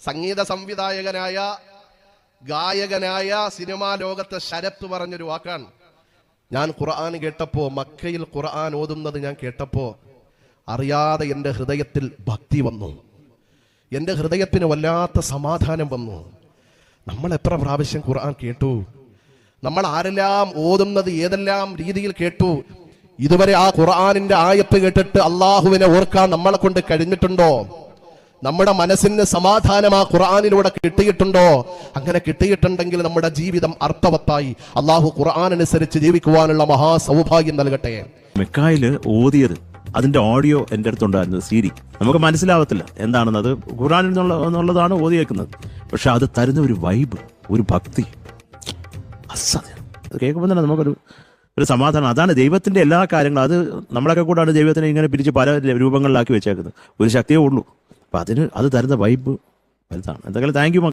സംഗീത സംവിധായകനായ ഗായകനായ സിനിമാ ലോകത്തെ ശരത്ത് പറഞ്ഞൊരു വാക്കാണ്. ഞാൻ ഖുർആൻ കേട്ടപ്പോൾ, മക്കയിൽ ഖുർആൻ ഓതുന്നത് ഞാൻ കേട്ടപ്പോൾ അറിയാതെ എൻ്റെ ഹൃദയത്തിൽ ഭക്തി വന്നു, എൻ്റെ ഹൃദയത്തിന് വല്ലാത്ത സമാധാനം വന്നു. നമ്മൾ എത്ര പ്രാവശ്യം ഖുർആൻ കേട്ടു, നമ്മൾ ആരെല്ലാം ഓതുന്നത് ഏതെല്ലാം രീതിയിൽ കേട്ടു. ഇതുവരെ ആ ഖുർആനിന്റെ ആയത്ത് കേട്ടിട്ട് അള്ളാഹുവിനെ ഓർക്കാൻ നമ്മളെ കൊണ്ട് കഴിഞ്ഞിട്ടുണ്ടോ? നമ്മുടെ മനസ്സിന് സമാധാനം ആ ഖുർആനിലൂടെ കിട്ടിയിട്ടുണ്ടോ? അങ്ങനെ കിട്ടിയിട്ടുണ്ടെങ്കിൽ നമ്മുടെ ജീവിതം അർത്ഥവത്തായി. അള്ളാഹു ഖുർആനനുസരിച്ച് ജീവിക്കുവാനുള്ള മഹാസൗഭാഗ്യം നൽകട്ടെ. മെക്കായില് ഓതിയത് അതിന്റെ ഓഡിയോ എൻ്റെ അടുത്തുണ്ടായിരുന്നു, സീരി. നമുക്ക് മനസ്സിലാവത്തില്ല എന്താണെന്ന്, അത് ഖുർആനിൽ എന്നുള്ളതാണ് ഓതിയേക്കുന്നത്. പക്ഷെ അത് തരുന്ന ഒരു വൈബ്, ഒരു ഭക്തി, അസാധ്യം. അത് കേൾക്കുമ്പോൾ തന്നെ നമുക്കൊരു സമാധാനം. അതാണ് ദൈവത്തിന്റെ എല്ലാ കാര്യങ്ങളും. അത് നമ്മളൊക്കെ കൂടാണ് ദൈവത്തിനെ ഇങ്ങനെ പിരിച്ച് പല രൂപങ്ങളിലാക്കി വെച്ചേക്കുന്നത്. ഒരു ശക്തിയേ ഉള്ളൂ. അപ്പം അത് തരുന്ന വൈബ് വലുതാണ്. എന്തെങ്കിലും താങ്ക് യു.